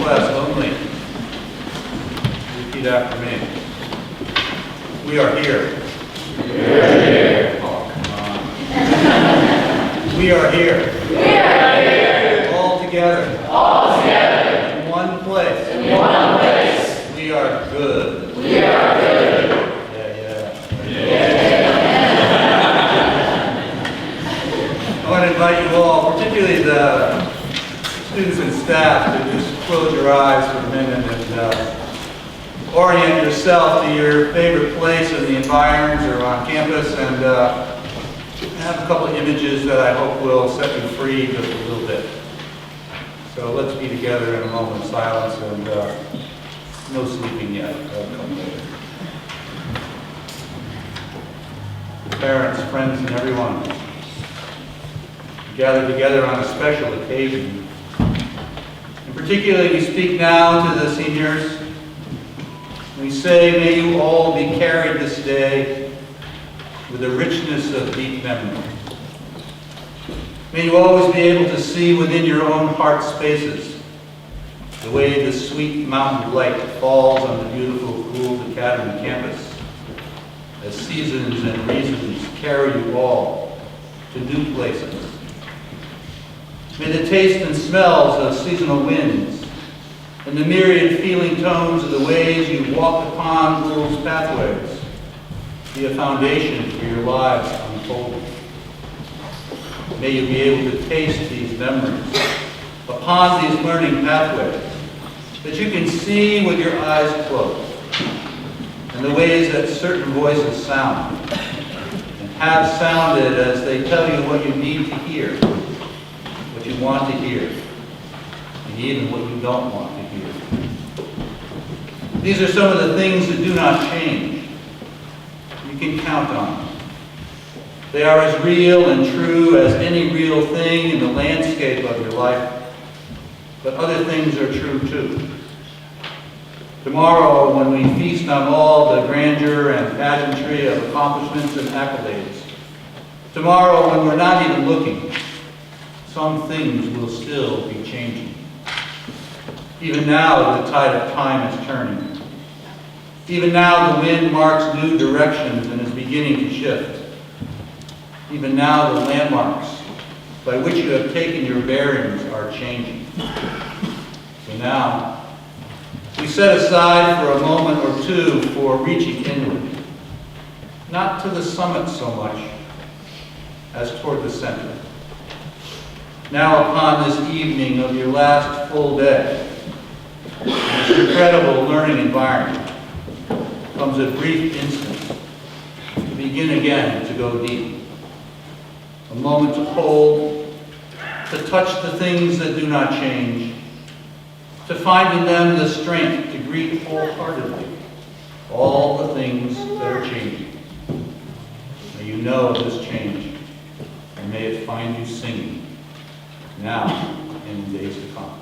request only. Repeat after me. We are here. We are here. Oh, come on. We are here. We are here. All together. All together. In one place. In one place. We are good. We are good. I want to invite you all, particularly the students and staff, to just close your eyes for a minute and orient yourself to your favorite place in the environs or on campus, and have a couple of images that I hope will set you free just a little bit. So let's be together in a moment of silence, and no sleeping yet. That'll come later. Parents, friends, and everyone, gathered together on a special occasion. In particular, we speak now to the seniors. We say, may you all be carried this day with the richness of deep memory. May you always be able to see within your own heart spaces the way the sweet mountain light falls on the beautiful Gould Academy campus as seasons and reasons carry you all to new places. May the taste and smells of seasonal winds and the myriad feeling tones of the ways you walk upon Gould's pathways be a foundation for your lives unfolding. May you be able to taste these memories upon these learning pathways that you can see with your eyes closed, and the ways that certain voices sound and have sounded as they tell you what you need to hear, what you want to hear, and even what you don't want to hear. These are some of the things that do not change. You can count on them. They are as real and true as any real thing in the landscape of your life, but other things are true too. Tomorrow, when we feast on all the grandeur and pageantry of accomplishments and accolades, tomorrow, when we're not even looking, some things will still be changing. Even now, the tide of time is turning. Even now, the wind marks new directions and is beginning to shift. Even now, the landmarks by which you have taken your bearings are changing. So now, we set aside for a moment or two for reaching inward, not to the summit so much as toward the center. Now, upon this evening of your last full day, in this incredible learning environment, comes a brief instant to begin again to go deep. A moment to hold, to touch the things that do not change, to find in them the strength to greet wholeheartedly all the things that are changing. May you know this change, and may it find you singing now and in days to come.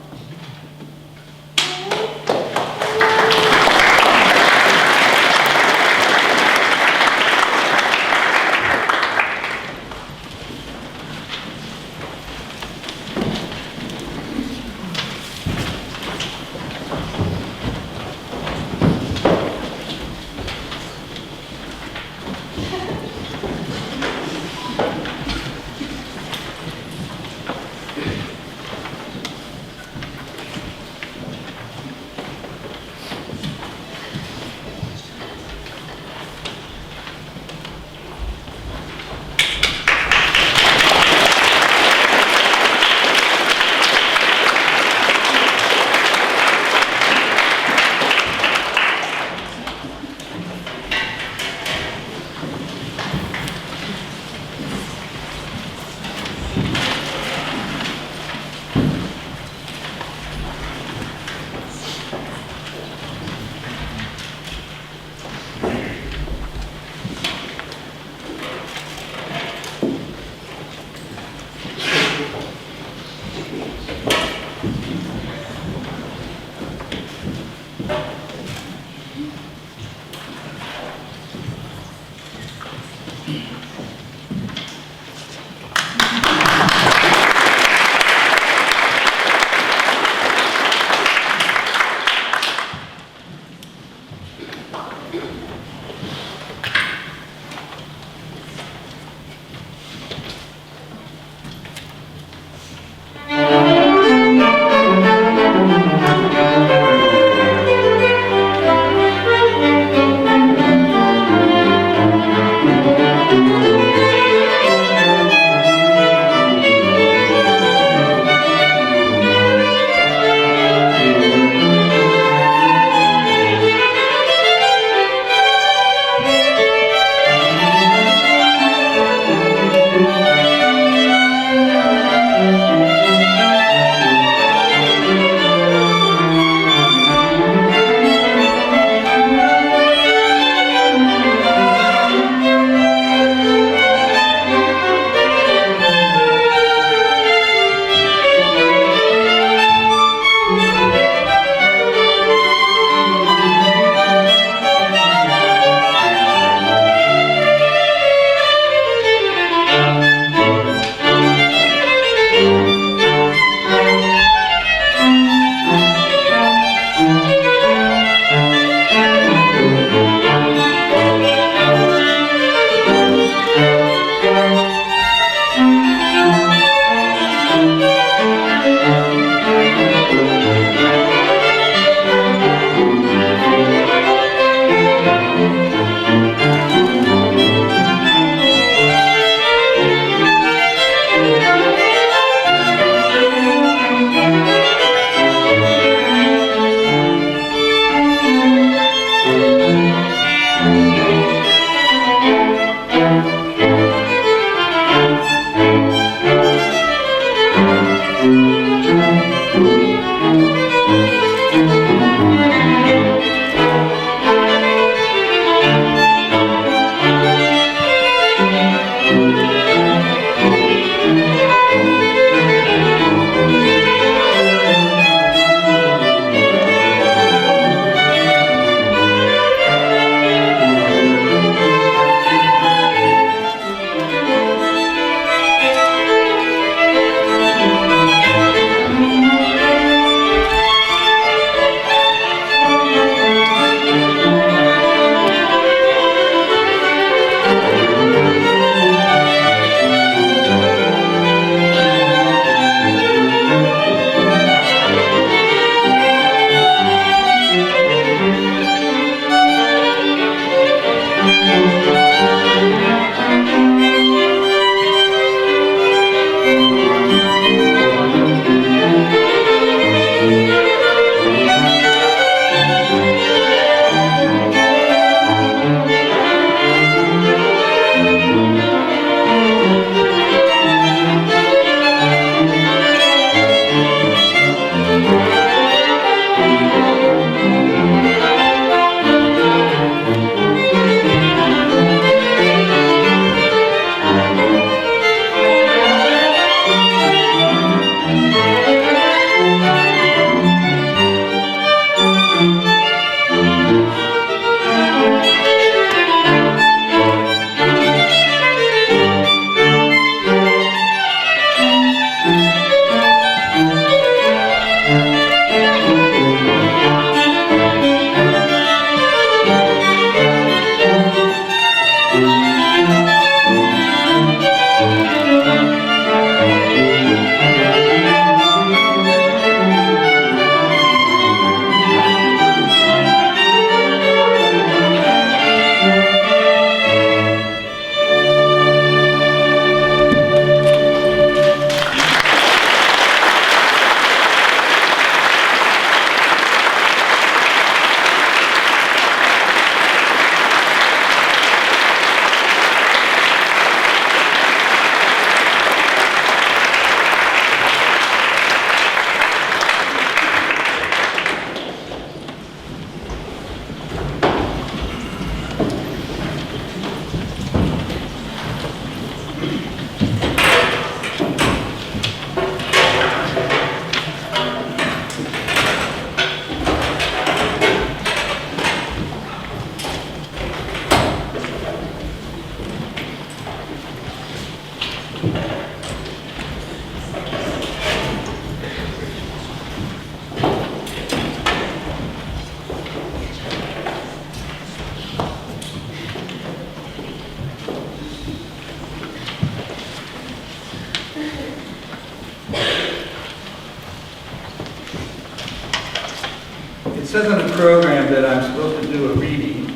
It says on the program that I'm supposed to do a reading.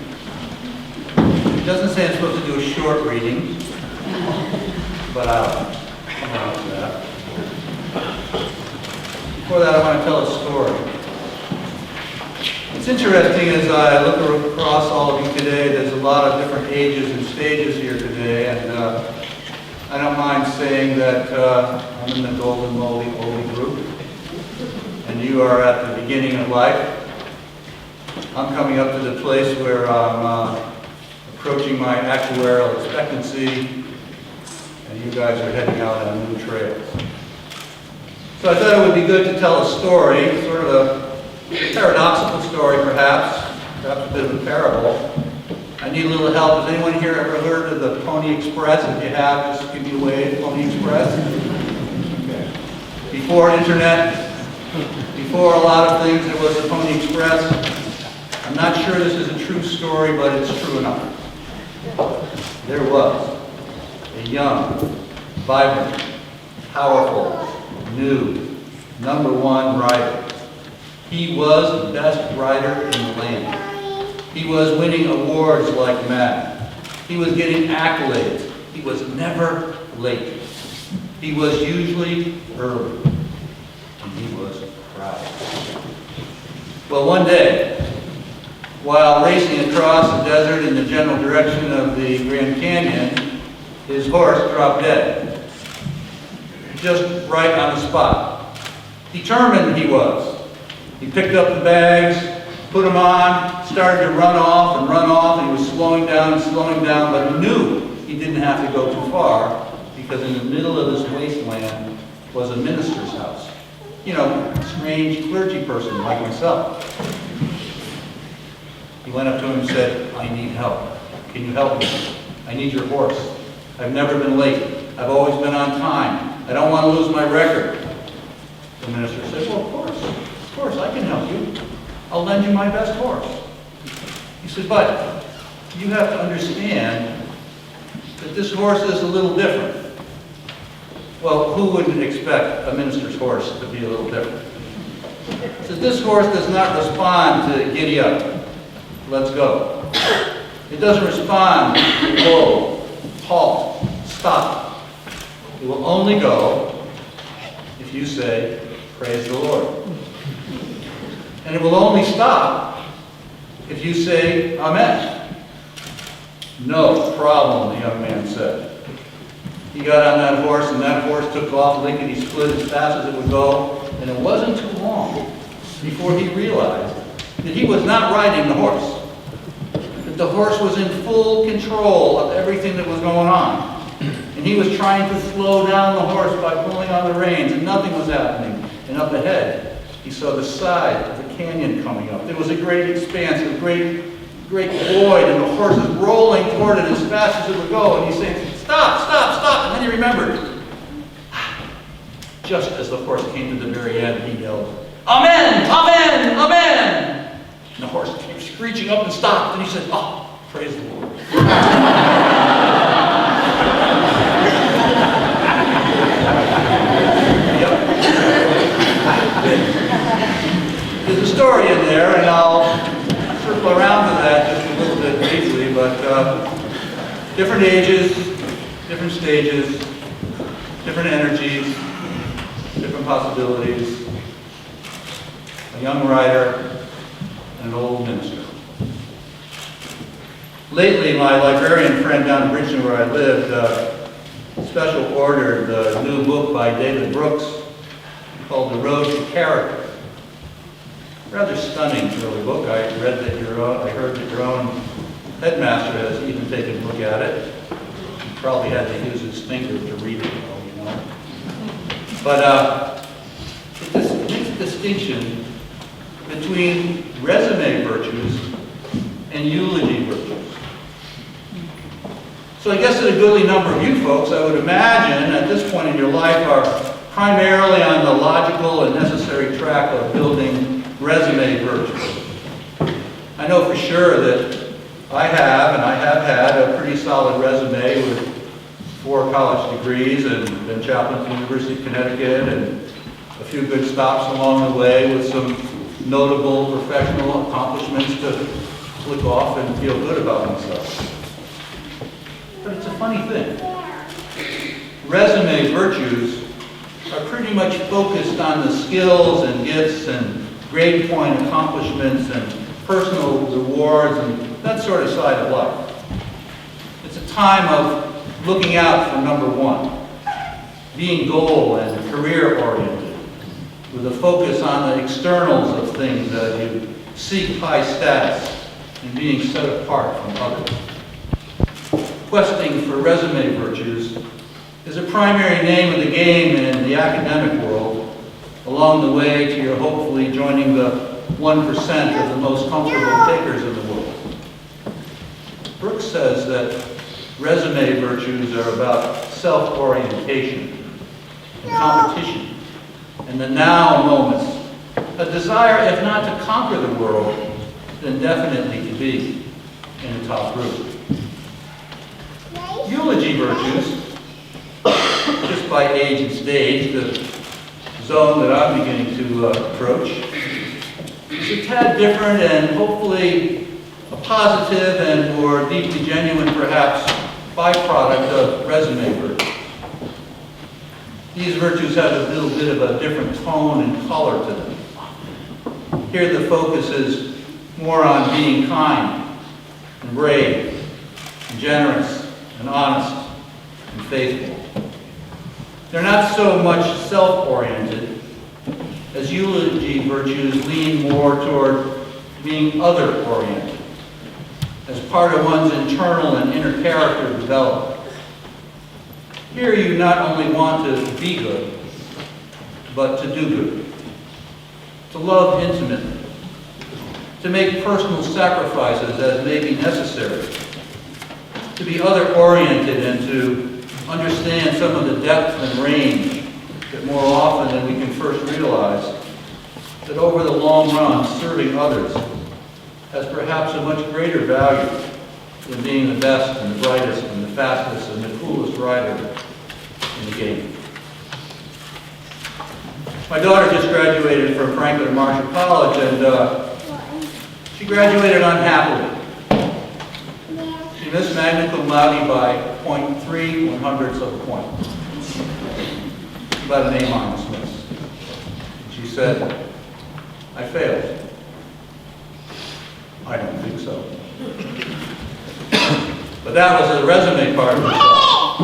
It doesn't say I'm supposed to do a short reading, but I'll come on to that. Before that, I want to tell a story. It's interesting as I look across all of you today, there's a lot of different ages and stages here today, and I don't mind saying that I'm in the golden moldy oldie group, and you are at the beginning of life. I'm coming up to the place where I'm approaching my actuarial expectancy, and you guys are heading out on new trails. So I thought it would be good to tell a story, sort of a paradoxical story perhaps a bit of a parable. I need a little help. Has anyone here ever heard of the Pony Express? If you have, just give me a wave. Pony Express. Okay. Before internet, before a lot of things, there was the Pony Express. I'm not sure this is a true story, but it's true enough. There was a young, vibrant, powerful, new, #1 rider. He was the best rider in the land. He was winning awards like mad. He was getting accolades. He was never late. He was usually early. And he was proud. Well, one day, while racing across the desert in the general direction of the Grand Canyon, his horse dropped dead. Just right on the spot. Determined he was. He picked up the bags, put them on, started to run off, and he was slowing down, but he knew he didn't have to go too far, because in the middle of this wasteland was a minister's house. You know, a strange clergy person like myself. He went up to him and said, "I need help. Can you help me? I need your horse. I've never been late. I've always been on time. I don't want to lose my record." The minister said, "Well, of course, I can help you. I'll lend you my best horse." He said, "But you have to understand that this horse is a little different." Well, who wouldn't expect a minister's horse to be a little different? He said, "This horse does not respond to giddy up. Let's go. It doesn't respond to whoa, halt, stop. It will only go if you say, praise the Lord. And it will only stop if you say, amen. No problem, the young man said. He got on that horse, and that horse took off lickety-split as fast as it would go, and it wasn't too long before he realized that he was not riding the horse, that the horse was in full control of everything that was going on. And he was trying to slow down the horse by pulling on the reins, and nothing was happening. And up ahead, he saw the side of the canyon coming up. There was a great expanse, a great void, and the horse was rolling toward it as fast as it would go. And he's saying, stop, stop, stop. And then he remembered. Just as the horse came to the very end, he yelled, amen, amen, amen. And the horse came screeching up and stopped. And he said, oh, praise the Lord. There's a story in there, and I'll circle around to that just a little bit briefly, but different ages, different stages, different energies, different possibilities, a young writer and an old minister. Lately, my librarian friend down in Bridgeton where I lived special ordered a new book by David Brooks called The Road to Character. Rather stunning early book. I heard that your own headmaster has even taken a look at it. He probably had to use his finger to read it, you know. But it makes a distinction between resume virtues and eulogy virtues. So I guess that a goodly number of you folks, I would imagine, at this point in your life are primarily on the logical and necessary track of building resume virtues. I know for sure that I have had a pretty solid resume with 4 college degrees and been chaplain at the University of Connecticut and a few good stops along the way with some notable professional accomplishments to click off and feel good about myself. But it's a funny thing. Resume virtues are pretty much focused on the skills and gifts and grade point accomplishments and personal rewards and that sort of side of life. It's a time of looking out for number one, being goal and career oriented, with a focus on the externals of things as you seek high status and being set apart from others. Questing for resume virtues is a primary name of the game in the academic world, along the way to your hopefully joining the 1% of the most comfortable takers in the world. Brooks says that resume virtues are about self-orientation and competition and the now moments, a desire, if not to conquer the world, then definitely to be in the top group. Eulogy virtues, just by age and stage, the zone that I'm beginning to approach, is a tad different and hopefully a positive and more deeply genuine, perhaps, byproduct of resume virtues. These virtues have a little bit of a different tone and color to them. Here the focus is more on being kind and brave and generous and honest and faithful. They're not so much self-oriented as eulogy virtues lean more toward being other-oriented, as part of one's internal and inner character development. Here you not only want to be good, but to do good, to love intimately, to make personal sacrifices as may be necessary, to be other-oriented and to understand some of the depth and range that more often than we can first realize, that over the long run, serving others has perhaps a much greater value than being the best and the brightest and the fastest and the coolest rider in the game. My daughter just graduated from Franklin Marshall College, and she graduated unhappily. She missed magna cum laude by 0.3 1/100ths of a point. about an A- miss. She said, I failed. I don't think so. But that was the resume part of herself.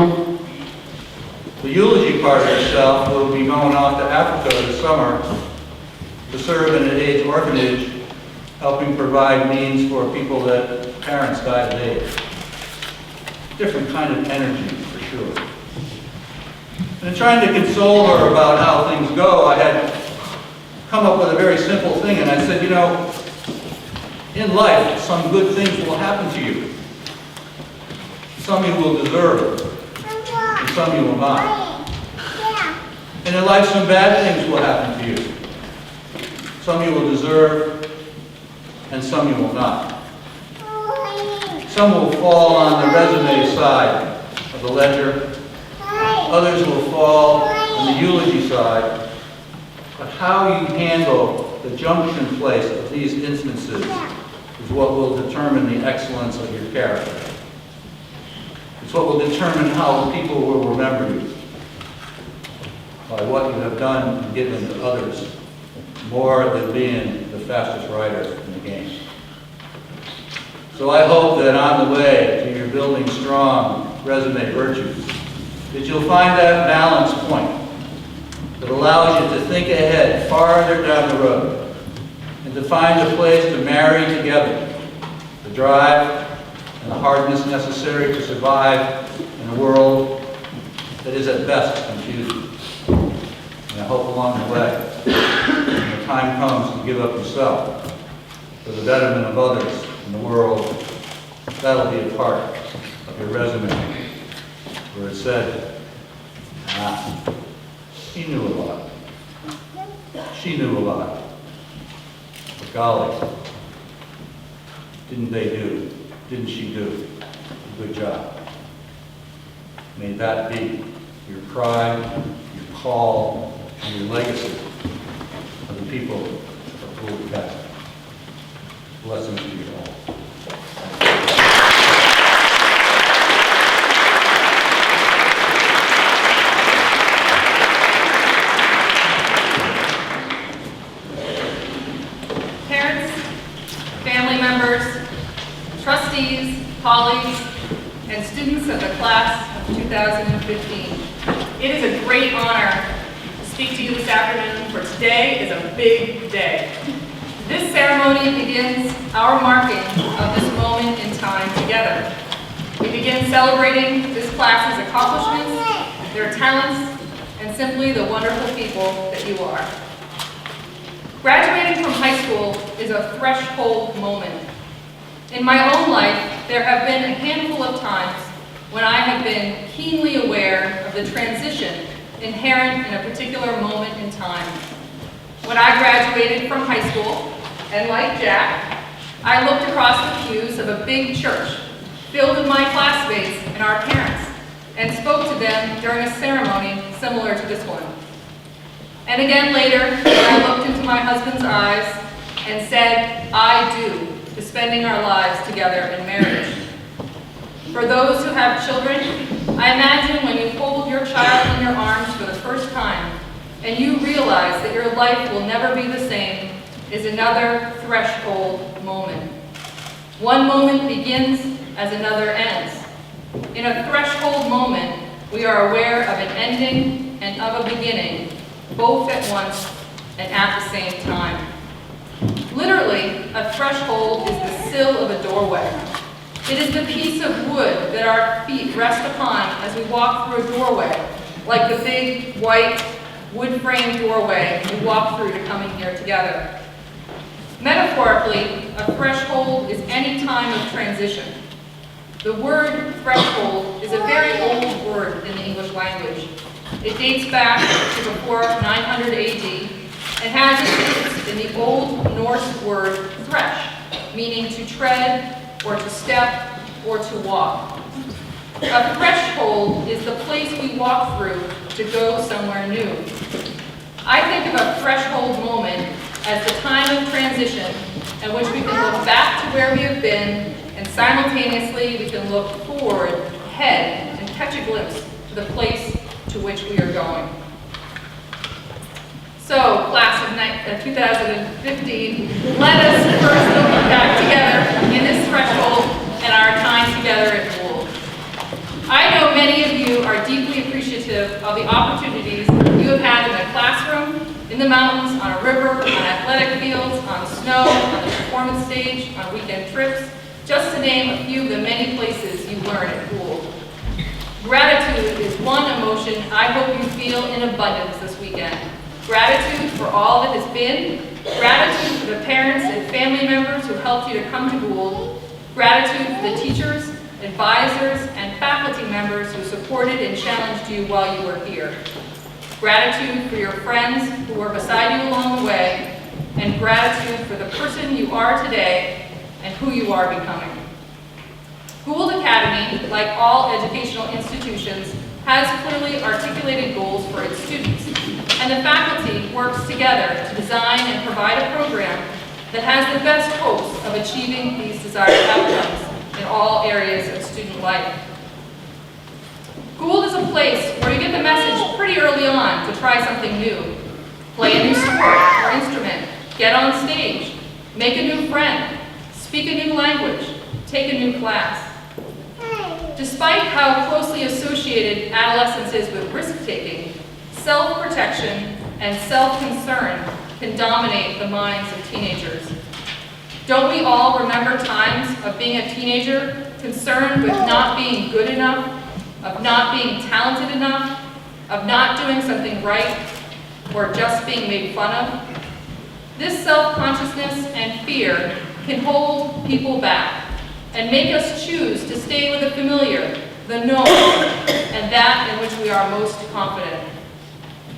The eulogy part of herself will be going off to Africa this summer to serve in an AIDS orphanage, helping provide means for people that parents died of AIDS. Different kind of energy, for sure. And in trying to console her about how things go, I had come up with a very simple thing, and I said, you know, in life, some good things will happen to you. Some you will deserve, and some you will not. And in life, some bad things will happen to you. Some you will deserve, and some you will not. Some will fall on the resume side of the ledger. Others will fall on the eulogy side. But how you handle the junction place of these instances is what will determine the excellence of your character. It's what will determine how people will remember you, by what you have done and given to others, more than being the fastest rider in the game. So I hope that on the way to your building strong resume virtues, that you'll find that balance point that allows you to think ahead farther down the road and to find a place to marry together the drive and the hardness necessary to survive in a world that is at best confusing. And I hope along the way, when the time comes to give up yourself for the betterment of others in the world, that'll be a part of your resume where it said, he knew a lot. She knew a lot. But golly, didn't she do a good job? May that be your pride, your call, and your legacy of the people of Gould Catholic. Blessings to you all. Parents, family members, trustees, colleagues, and students of the class of 2015. It is a great honor to speak to you this afternoon, for today is a big day. This ceremony begins our marking of this moment in time together. We begin celebrating this class's accomplishments, their talents, and simply the wonderful people that you are. Graduating from high school is a threshold moment. In my own life, there have been a handful of times when I have been keenly aware of the transition inherent in a particular moment in time. When I graduated from high school, and like Jack, I looked across the pews of a big church filled with my classmates and our parents, and spoke to them during a ceremony similar to this one. And again later, when I looked into my husband's eyes and said, I do, to spending our lives together in marriage. For those who have children, I imagine when you hold your child in your arms for the first time and you realize that your life will never be the same is another threshold moment. One moment begins as another ends. In a threshold moment, we are aware of an ending and of a beginning, both at once and at the same time. Literally, a threshold is the sill of a doorway. It is the piece of wood that our feet rest upon as we walk through a doorway, like the big, white, wood-framed doorway we walk through to coming here together. Metaphorically, a threshold is any time of transition. The word threshold is a very old word in the English language. It dates back to before 900 AD and has its roots in the Old Norse word thresh, meaning to tread, or to step, or to walk. A threshold is the place we walk through to go somewhere new. I think of a threshold moment as the time of transition in which we can look back to where we have been, and simultaneously we can look forward, ahead, and catch a glimpse to the place to which we are going. So, class of 2015, let us first look back together in this threshold and our time together at Gould. I know many of you are deeply appreciative of the opportunities you have had in the classroom, in the mountains, on a river, on athletic fields, on snow, on the performance stage, on weekend trips, just to name a few of the many places you learn at Gould. Gratitude is one emotion I hope you feel in abundance this weekend. Gratitude for all that has been, gratitude for the parents and family members who helped you to come to Gould, gratitude for the teachers, advisors, and faculty members who supported and challenged you while you were here. Gratitude for your friends who were beside you along the way, and gratitude for the person you are today and who you are becoming. Gould Academy, like all educational institutions, has clearly articulated goals for its students, and the faculty works together to design and provide a program that has the best hopes of achieving these desired outcomes in all areas of student life. Gould is a place where you get the message pretty early on to try something new, play a new sport or instrument, get on stage, make a new friend, speak a new language, take a new class. Despite how closely associated adolescence is with risk-taking, self-protection and self-concern can dominate the minds of teenagers. Don't we all remember times of being a teenager concerned with not being good enough, of not being talented enough, of not doing something right, or just being made fun of? This self-consciousness and fear can hold people back and make us choose to stay with the familiar, the known, and that in which we are most confident.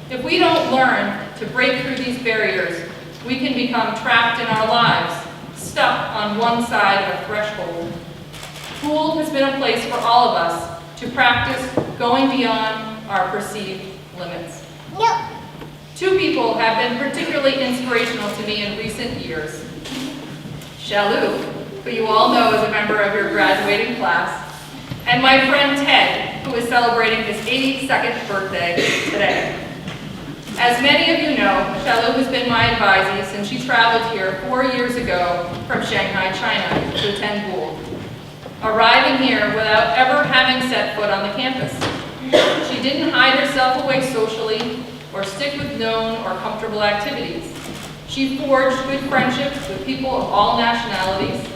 If we don't learn to break through these barriers, we can become trapped in our lives, stuck on one side of a threshold. Gould has been a place for all of us to practice going beyond our perceived limits. Two people have been particularly inspirational to me in recent years. Shalou, who you all know is a member of your graduating class, and my friend Ted, who is celebrating his 82nd birthday today. As many of you know, Shalou has been my advisee since she traveled here 4 years ago from Shanghai, China, to attend Gould, arriving here without ever having set foot on the campus. She didn't hide herself away socially or stick with known or comfortable activities. She forged good friendships with people of all nationalities,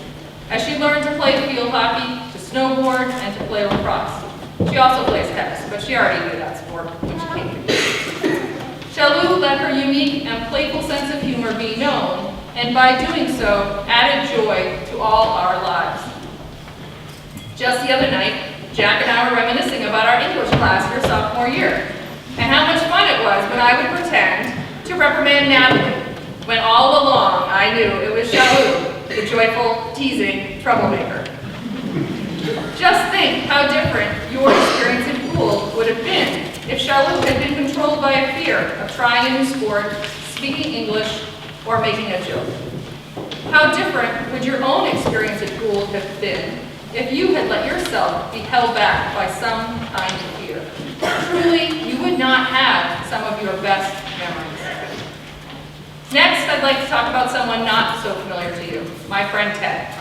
as she learned to play field hockey, to snowboard, and to play lacrosse. She also plays tennis, but she already knew that sport when she came to Gould. Shalou let her unique and playful sense of humor be known, and by doing so, added joy to all our lives. Just the other night, Jack and I were reminiscing about our English class her sophomore year, and how much fun it was when I would pretend to reprimand Natalie, when all along I knew it was Shalou, the joyful, teasing troublemaker. Just think how different your experience at Gould would have been if Shalou had been controlled by a fear of trying a new sport, speaking English, or making a joke. How different would your own experience at Gould have been if you had let yourself be held back by some kind of fear? Truly, you would not have some of your best memories. Next, I'd like to talk about someone not so familiar to you, my friend Ted.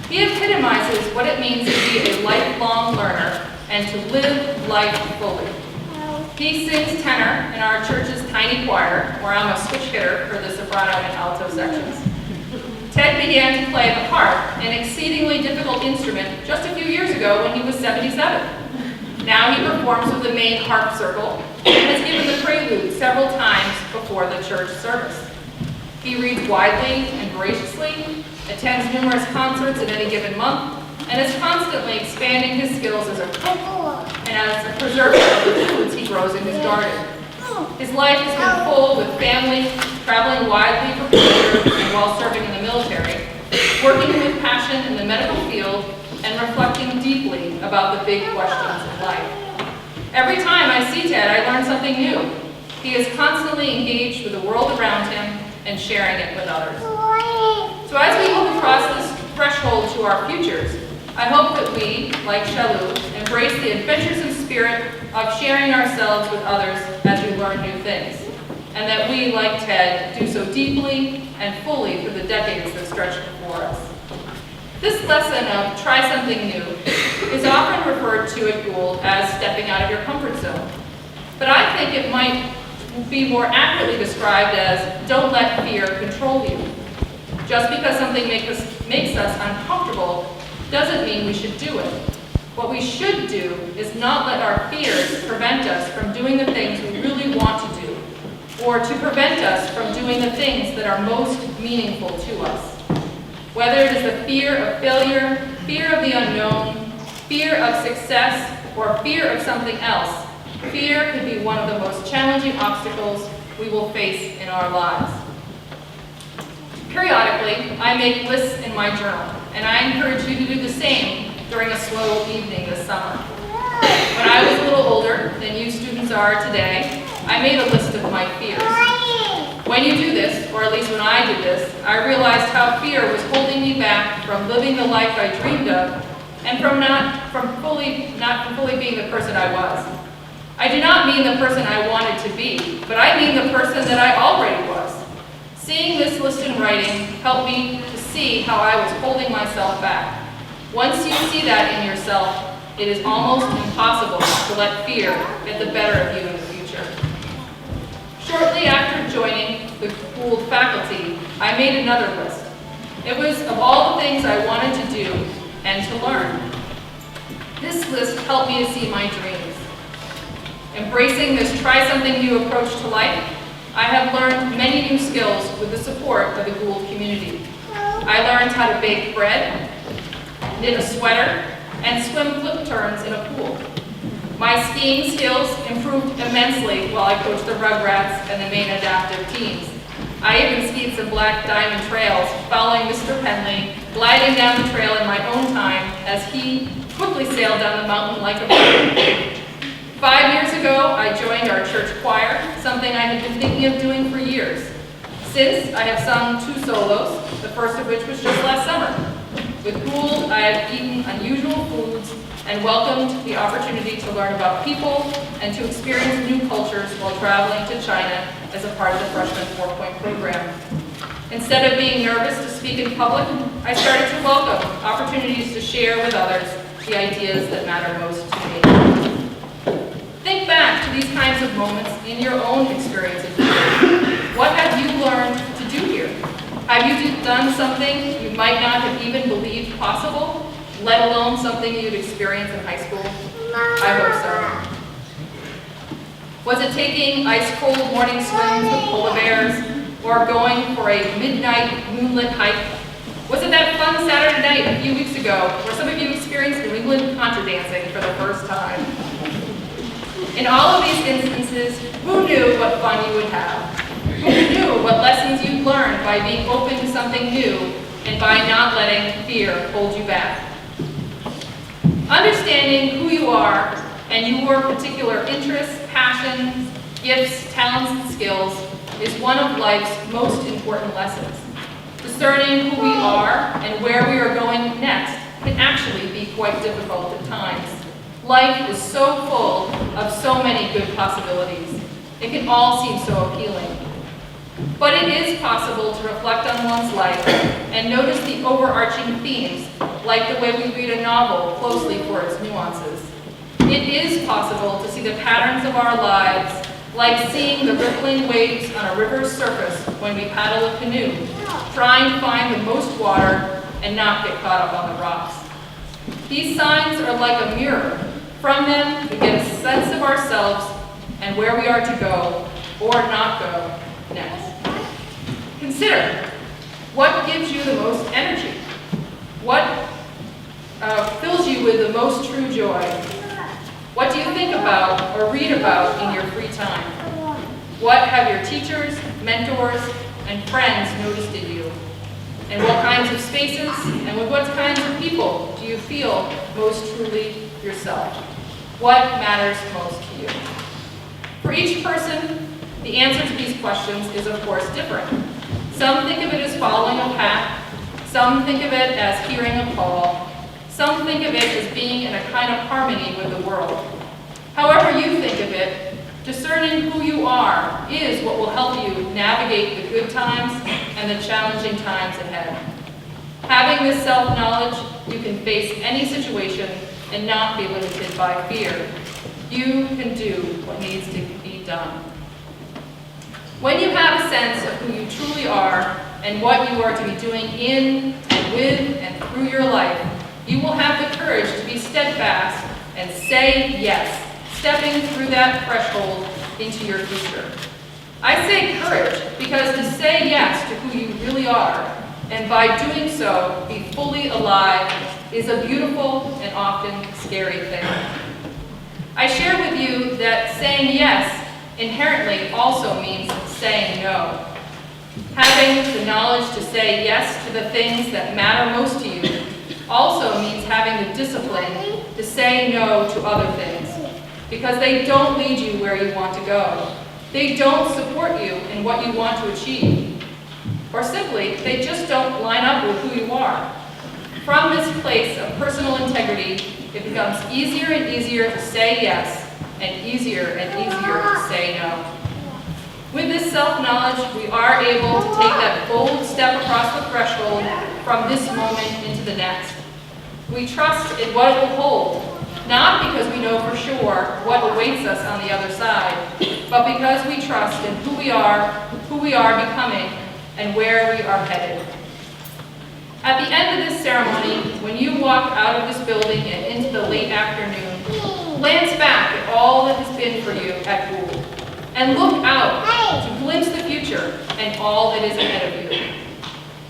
He epitomizes what it means to be a lifelong learner and to live life fully. He sings tenor in our church's tiny choir, where I'm a switch hitter for the soprano and alto sections. Ted began to play the harp, an exceedingly difficult instrument, just a few years ago when he was 77. Now he performs with the main harp circle and has given the prelude several times before the church service. He reads widely and voraciously, attends numerous concerts in any given month, and is constantly expanding his skills as a cook and as a preserver of the foods he grows in his garden. His life has been full with family, traveling widely for pleasure and while serving in the military, working with passion in the medical field, and reflecting deeply about the big questions of life. Every time I see Ted, I learn something new. He is constantly engaged with the world around him and sharing it with others. So as we move across this threshold to our futures, I hope that we, like Shalou, embrace the adventuresome spirit of sharing ourselves with others as we learn new things. and that we, like Ted, do so deeply and fully for the decades that stretch before us. This lesson of try something new is often referred to at Gould as stepping out of your comfort zone. But I think it might be more accurately described as don't let fear control you. Just because something makes us uncomfortable doesn't mean we should do it. What we should do is not let our fears prevent us from doing the things we really want to do, or to prevent us from doing the things that are most meaningful to us. Whether it is the fear of failure, fear of the unknown, fear of success, or fear of something else, fear could be one of the most challenging obstacles we will face in our lives. Periodically, I make lists in my journal, and I encourage you to do the same during a slow evening this summer. When I was a little older than you students are today, I made a list of my fears. When you do this, or at least when I did this, I realized how fear was holding me back from living the life I dreamed of, and from fully being the person I was. I do not mean the person I wanted to be, but I mean the person that I already was. Seeing this list in writing helped me to see how I was holding myself back. Once you see that in yourself, it is almost impossible to let fear get the better of you in the future. Shortly after joining the Gould faculty, I made another list. It was of all the things I wanted to do and to learn. This list helped me to see my dreams. Embracing this try something new approach to life, I have learned many new skills with the support of the Gould community. I learned how to bake bread, knit a sweater, and swim flip turns in a pool. My skiing skills improved immensely while I coached the Rugrats and the Maine adaptive teams. I even skied some black diamond trails, following Mr. Penley, gliding down the trail in my own time as he quickly sailed down the mountain like a bird. 5 years ago, I joined our church choir, something I had been thinking of doing for years. Since, I have sung 2 solos, the first of which was just last summer. With Gould, I have eaten unusual foods and welcomed the opportunity to learn about people and to experience new cultures while traveling to China as a part of the freshman 4-point program. Instead of being nervous to speak in public, I started to welcome opportunities to share with others the ideas that matter most to me. Think back to these kinds of moments in your own experiences. What have you learned to do here? Have you done something you might not have even believed possible, let alone something you'd experienced in high school? I hope so. Was it taking ice-cold morning swims with polar bears, or going for a midnight moonlit hike? Was it that fun Saturday night a few weeks ago where some of you experienced New England contra dancing for the first time? In all of these instances, who knew what fun you would have? Who knew what lessons you'd learned by being open to something new and by not letting fear hold you back? Understanding who you are and your particular interests, passions, gifts, talents, and skills is one of life's most important lessons. Discerning who we are and where we are going next can actually be quite difficult at times. Life is so full of so many good possibilities. It can all seem so appealing. But it is possible to reflect on one's life and notice the overarching themes, like the way we read a novel closely for its nuances. It is possible to see the patterns of our lives, like seeing the rippling waves on a river's surface when we paddle a canoe, trying to find the most water and not get caught up on the rocks. These signs are like a mirror. From them, we get a sense of ourselves and where we are to go or not go next. Consider, what gives you the most energy? What fills you with the most true joy? What do you think about or read about in your free time? What have your teachers, mentors, and friends noticed in you? And what kinds of spaces and with what kinds of people do you feel most truly yourself? What matters most to you? For each person, the answer to these questions is of course different. Some think of it as following a path, some think of it as hearing a call, some think of it as being in a kind of harmony with the world. However you think of it, discerning who you are is what will help you navigate the good times and the challenging times ahead. Having this self-knowledge, you can face any situation and not be limited by fear. You can do what needs to be done. When you have a sense of who you truly are and what you are to be doing in and with and through your life, you will have the courage to be steadfast and say yes, stepping through that threshold into your future. I say courage because to say yes to who you really are, and by doing so, be fully alive, is a beautiful and often scary thing. I share with you that saying yes inherently also means saying no. Having the knowledge to say yes to the things that matter most to you also means having the discipline to say no to other things, because they don't lead you where you want to go. They don't support you in what you want to achieve. Or simply, they just don't line up with who you are. From this place of personal integrity, it becomes easier and easier to say yes, and easier to say no. With this self-knowledge, we are able to take that bold step across the threshold from this moment into the next. We trust in what it will hold, not because we know for sure what awaits us on the other side, but because we trust in who we are becoming, and where we are headed. At the end of this ceremony, when you walk out of this building and into the late afternoon, glance back at all that has been for you at Gould, and look out to glimpse the future and all that is ahead of you.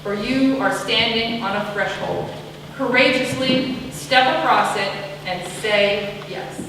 For you are standing on a threshold. Courageously step across it and say yes.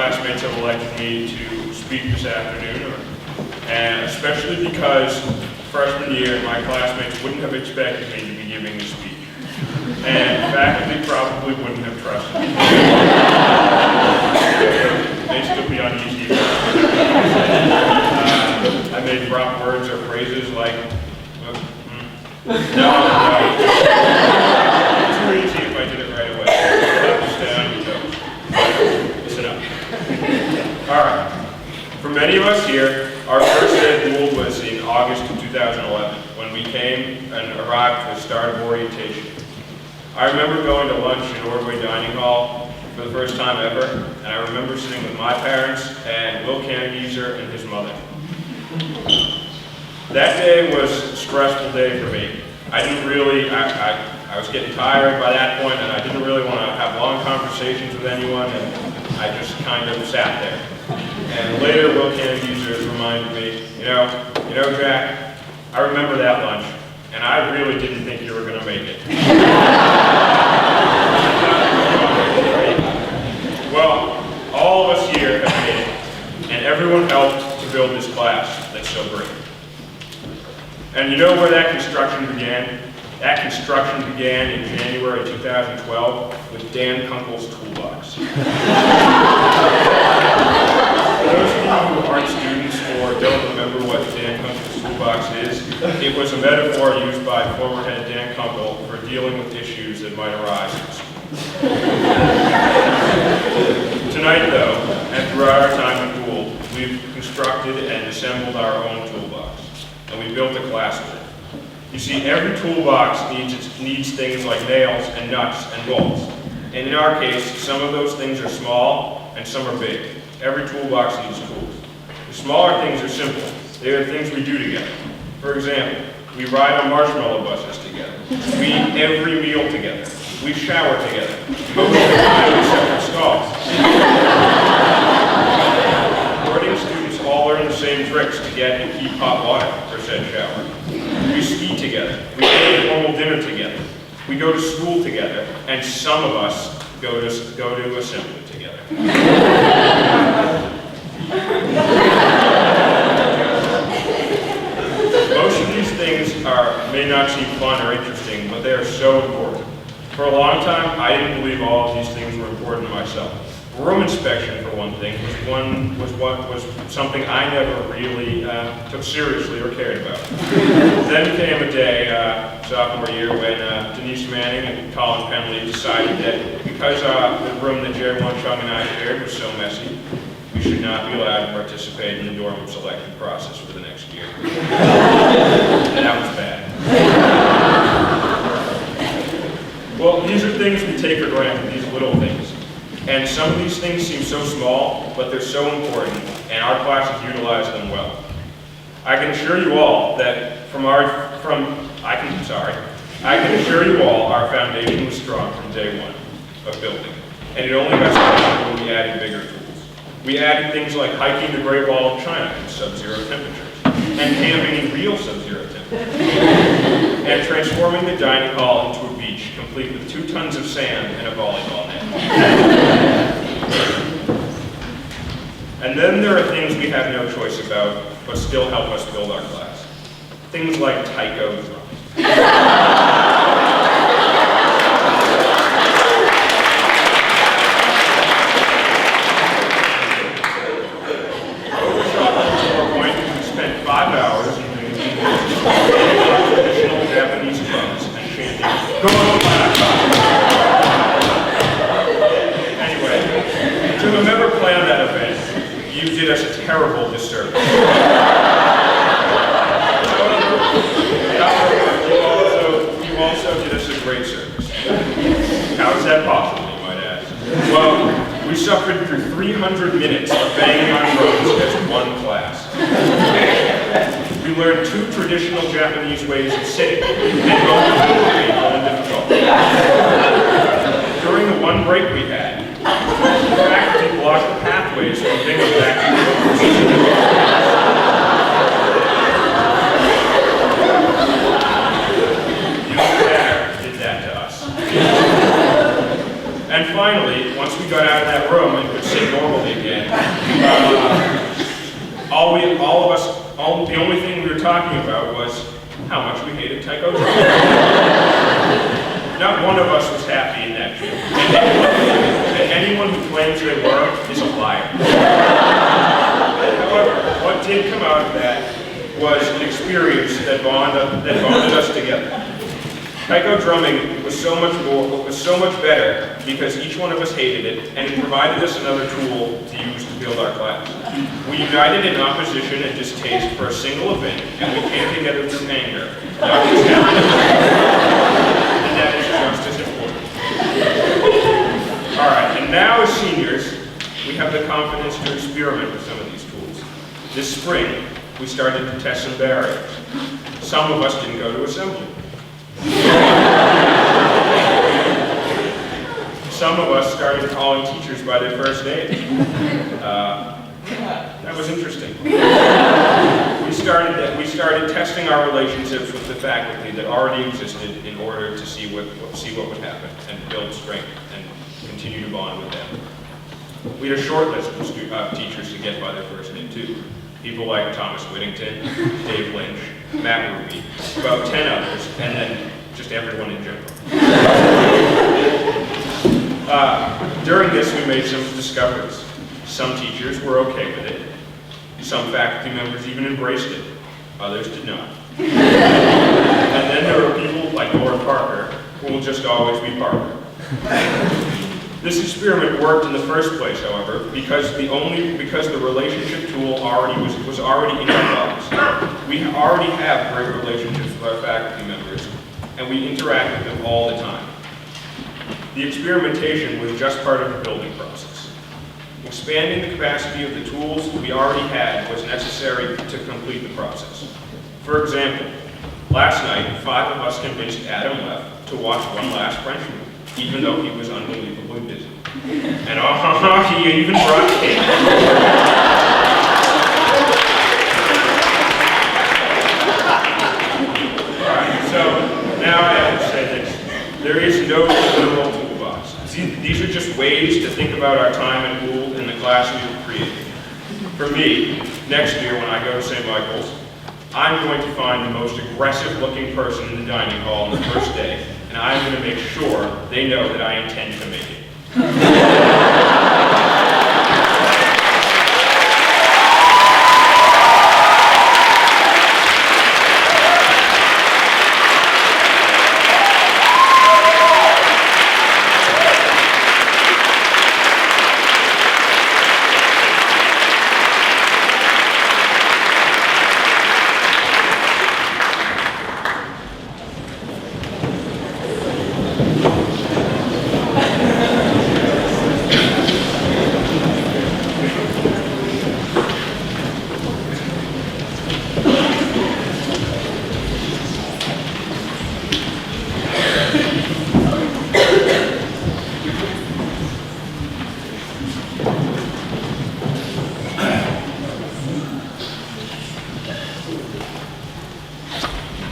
classmates have elected me to speak this afternoon, and especially because freshman year, my classmates wouldn't have expected me to be giving this speech. And faculty probably wouldn't have trusted me. They'd still be uneasy about it. I may drop words or phrases like, no. Too easy if I did it right away. I'll just stay on your toes. Listen up. All right. For many of us here, our first day at Gould was in August of 2011, when we came and arrived to the start of orientation. I remember going to lunch in Ordway Dining Hall for the first time ever, and I remember sitting with my parents and Will Candizer and his mother. That day was a stressful day for me. I was getting tired by that point, and I didn't really want to have long conversations with anyone, and I just kind of sat there. And later, Will Candizer reminded me, you know, Jack, I remember that lunch, and I really didn't think you were going to make it. Well, all of us here have made it, and everyone helped to build this class that's so great. And you know where that construction began? That construction began in January 2012 with Dan Kunkel's toolbox. For those of you who aren't students or don't remember what Dan Kunkel's toolbox is, it was a metaphor used by former head Dan Kunkel for dealing with issues that might arise in school. Tonight, though, and throughout our time at Gould, we've constructed and assembled our own toolbox, and we built a class with it. You see, every toolbox needs things like nails and nuts and bolts. And in our case, some of those things are small and some are big. Every toolbox needs tools. The smaller things are simple. They are things we do together. For example, we ride on marshmallow buses together. We eat every meal together. We shower together. Most of the time in separate stalls. Boarding students all learn the same tricks to get and keep hot water for said shower. We ski together. We eat a formal dinner together. We go to school together, and some of us go to assembly together. Most of these things may not seem fun or interesting, but they are so important. For a long time, I didn't believe all of these things were important myself. Room inspection, for one thing, was something I never really took seriously or cared about. Then came a day, sophomore year, when Denise Manning and Colin Penley decided that because the room that Jerry Wonchung and I shared was so messy, we should not be allowed to participate in the dorm selection process for the next year. And that was bad. Well, these are things we take for granted, these little things. And some of these things seem so small, but they're so important, and our classes utilize them well. I can assure you all that I can assure you all our foundation was strong from day one of building, and it only got stronger when we added bigger tools. We added things like hiking the Great Wall of China in sub-zero temperatures, and camping in real sub-zero temperatures, and transforming the dining hall into a beach, complete with 2 tons of sand and a volleyball net. And then there are things we have no choice about, but still help us build our class. Things like taiko drums. We spent 5 hours using traditional Japanese drums and chanting, "Go Anyway, to whomever planned that event, you did us a terrible disservice. You also did us a great service. How is that possible, you might ask? Well, we suffered through 300 minutes of banging on drums as one class. We learned 2 traditional Japanese ways of sitting, and both of them were painful and difficult. During the one break we had, the faculty blocked the pathways from things back to the And finally, once we got out of that room and could sit normally again, the only thing we were talking about was how much we hated taiko drumming. Not one of us was happy in that gym. And anyone who claims they were is a liar. However, what did come out of that was an experience that bonded us together. Taiko drumming was so much better because each one of us hated it, and it provided us another tool to use to build our class. We united in opposition and distaste for a single event, and we came together through anger, not just happiness. And that is just as important. All right, and now as seniors, we have the confidence to experiment with some of these tools. This spring, we started to test some barriers. Some of us didn't go to assembly. Some of us started calling teachers by their first name. That was interesting. We started testing our relationships with the faculty that already existed in order to see what would happen and build strength and continue to bond with them. We had a short list of teachers to get by their first name too. People like Thomas Whittington, Dave Lynch, Matt Ruby, about 10 others, and then just everyone in general. During this, we made some discoveries. Some teachers were okay with it. Some faculty members even embraced it. Others did not. And then there were people like Laura Parker, who will just always be Parker. This experiment worked in the first place, however, because the relationship tool was already in our lives. We already have great relationships with our faculty members, and we interact with them all the time. The experimentation was just part of the building process. Expanding the capacity of the tools we already had was necessary to complete the process. For example, last night, 5 of us convinced Adam left to watch one last French movie, even though he was unbelievably busy. And he even brought cake. All right, so now I have to say this. There is no literal toolbox. These are just ways to think about our time at Gould and the class we have created. For me, next year when I go to St. Michael's, I'm going to find the most aggressive-looking person in the dining hall on the first day, and I'm going to make sure they know that I intend to make it.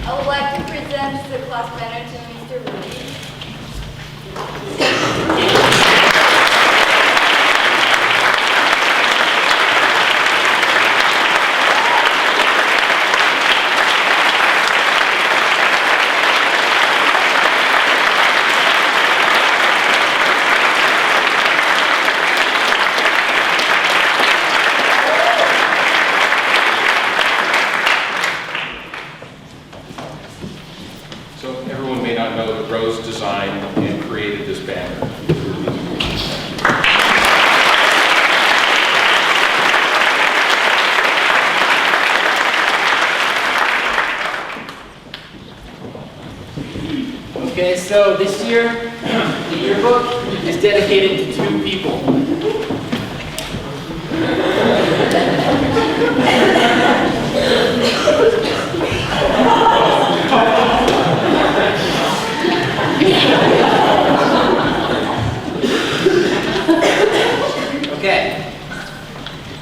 I would like to present the class banner to Mr. Ruby. So everyone may not know that Rose designed and created this banner. Okay, so this year, the yearbook is dedicated to 2 people. Okay,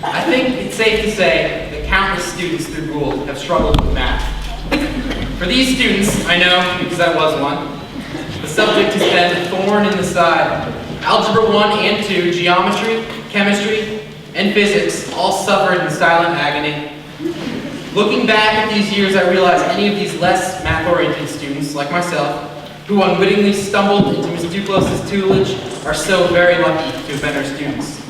I think it's safe to say that countless students through Gould have struggled with math. For these students, I know, because I was one, the subject has been a thorn in the side. Algebra 1 and 2, geometry, chemistry, and physics all suffered in silent agony. Looking back at these years, I realize any of these less math-oriented students, like myself, who unwittingly stumbled into Ms. Duclos' tutelage, are so very lucky to have been her students.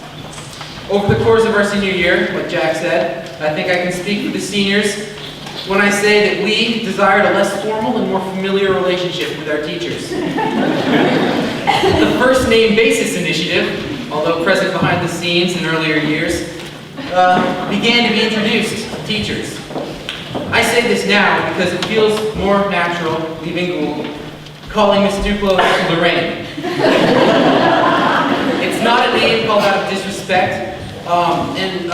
Over the course of our senior year, like Jack said, I think I can speak for the seniors when I say that we desired a less formal and more familiar relationship with our teachers. The first name basis initiative, although present behind the scenes in earlier years, began to be introduced to teachers. I say this now because it feels more natural, leaving Gould, calling Miss Duclos Lorraine. It's not a name called out of disrespect, and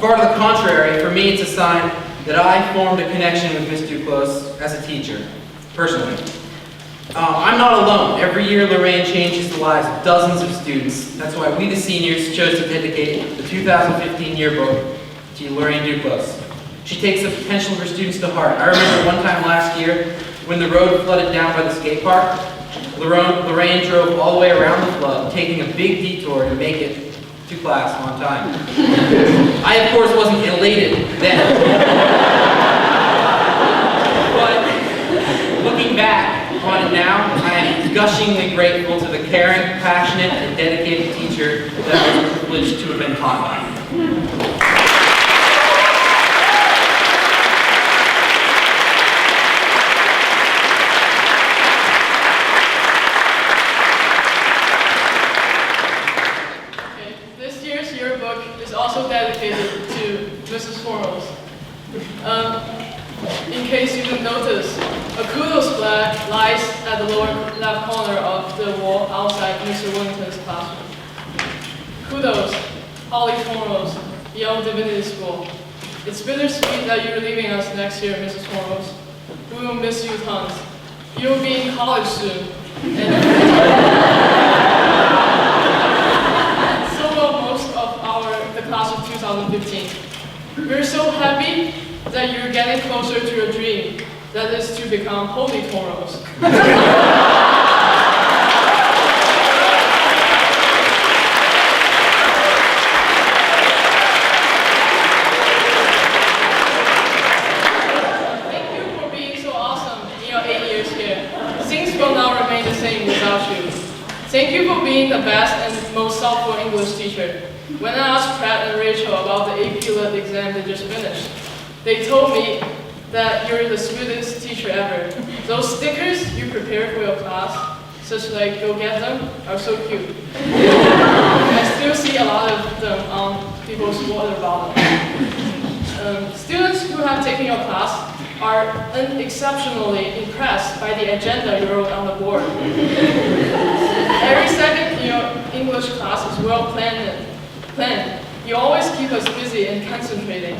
far to the contrary, for me it's a sign that I formed a connection with Miss Duclos as a teacher, personally. I'm not alone. Every year Lorraine changes the lives of dozens of students. That's why we, the seniors, chose to dedicate the 2015 yearbook to Lorraine Duclos. She takes the potential of her students to heart. I remember one time last year when the road flooded down by the skate park, Lorraine drove all the way around the flood, taking a big detour to make it to class on time. I, of course, wasn't elated then. But looking back on it now, I am gushingly grateful to the caring, passionate, and dedicated teacher that I was privileged to have been taught by. This year's yearbook is also dedicated to Mrs. Tornrose. In case you didn't notice, a kudos flag lies at the lower left corner of the wall outside Mr. Willington's classroom. Kudos, Holly Tornrose, Yale Divinity School. It's bittersweet that you're leaving us next year, Mrs. Tornrose. We will miss you tons. You'll be in college soon. The class of 2015. We're so happy that you're getting closer to your dream, that is to become Holly Tornrose. Thank you for being so awesome in your 8 years here. Things will not remain the same without you. Thank you for being the best and most thoughtful English teacher. When I asked Pratt and Rachel about the AP Lit exam they just finished, they told me that you're the sweetest teacher ever. Those stickers you prepare for your class, such like go get them, are so cute. I still see a lot of them on people's water bottles. Students who have taken your class are exceptionally impressed by the agenda you wrote on the board. Every second in your English class is well planned. You always keep us busy and concentrating.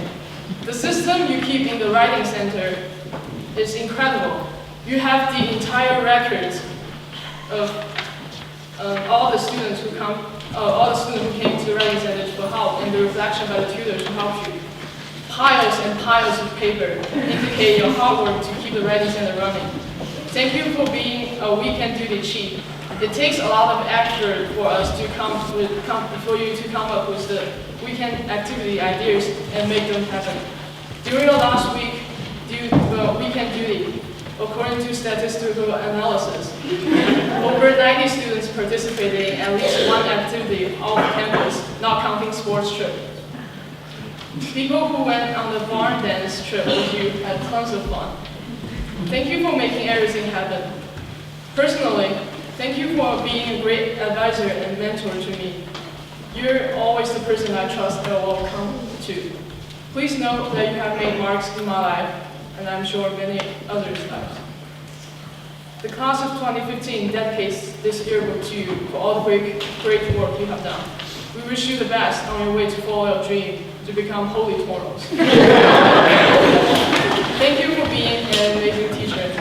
The system you keep in the writing center is incredible. You have the entire records of all the students who came to the writing center for help, and the reflection by the tutors who helped you. Piles and piles of paper indicate your hard work to keep the writing center running. Thank you for being a weekend duty chief. It takes a lot of effort for us to for you to come up with the weekend activity ideas and make them happen. During your last week, weekend duty, according to statistical analysis, over 90 students participated in at least one activity off campus, not counting sports trip. People who went on the barn dance trip with you had tons of fun. Thank you for making everything happen. Personally, thank you for being a great advisor and mentor to me. You're always the person I trust and will come to. Please know that you have made marks in my life, and I'm sure many others' lives. The class of 2015 dedicates this yearbook to you for all the great work you have done. We wish you the best on your way to follow your dream to become Holly Tornrose. Thank you for being an amazing teacher.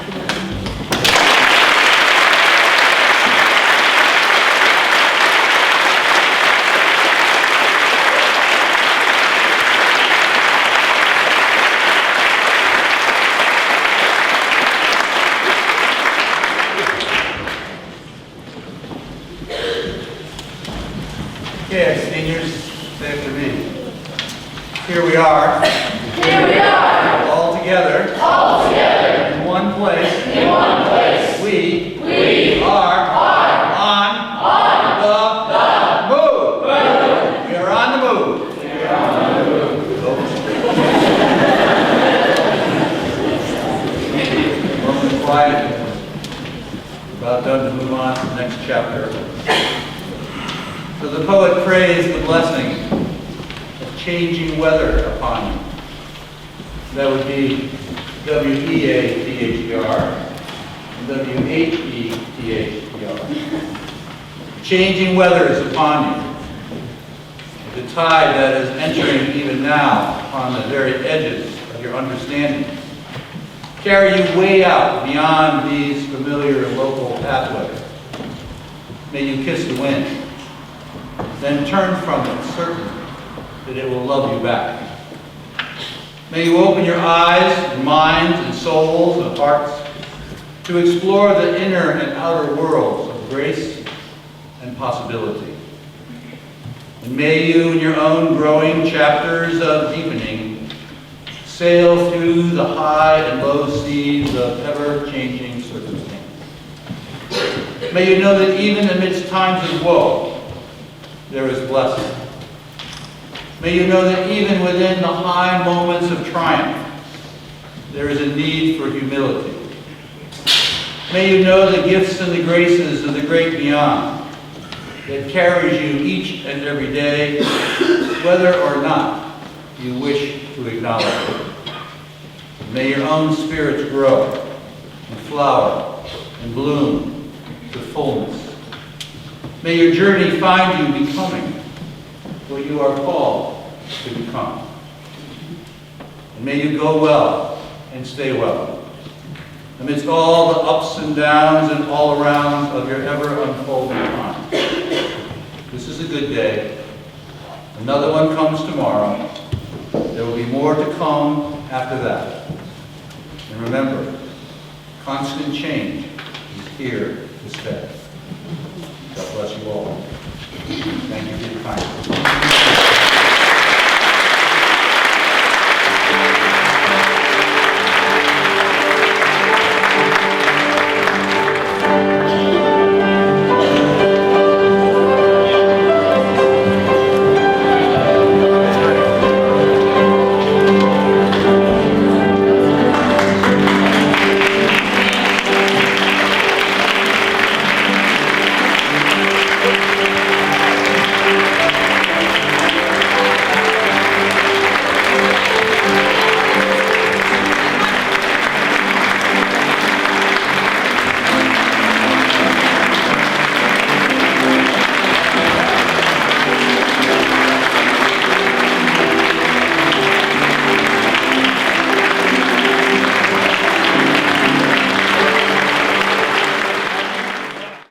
Okay, seniors, say after me. Here we are. Here we are, All together. all together, In one place. in one place. We are on the move. We are on the move. Moment of quiet. We're about done to move on to the next chapter. So the poet praised the blessing of changing weather upon you. That would be W-E-A-T-H-E-R and W-H-E-T-H-E-R. Changing weather is upon you. The tide that is entering even now upon the very edges of your understanding. Carry you way out beyond these familiar local pathways. May you kiss the wind. Then turn from it, certain that it will love you back. May you open your eyes and minds and souls and hearts to explore the inner and outer worlds of grace and possibility. And may you, in your own growing chapters of deepening, sail through the high and low seas of ever-changing circumstance. May you know that even amidst times of woe, there is blessing. May you know that even within the high moments of triumph, there is a need for humility. May you know the gifts and the graces of the great beyond that carries you each and every day, whether or not you wish to acknowledge it. May your own spirits grow and flower and bloom to fullness. May your journey find you becoming what you are called to become. And may you go well and stay well, amidst all the ups and downs and all arounds of your ever unfolding time. This is a good day. Another one comes tomorrow. There will be more to come after that. And remember, constant change is here to stay. God bless you all. Thank you for your kindness.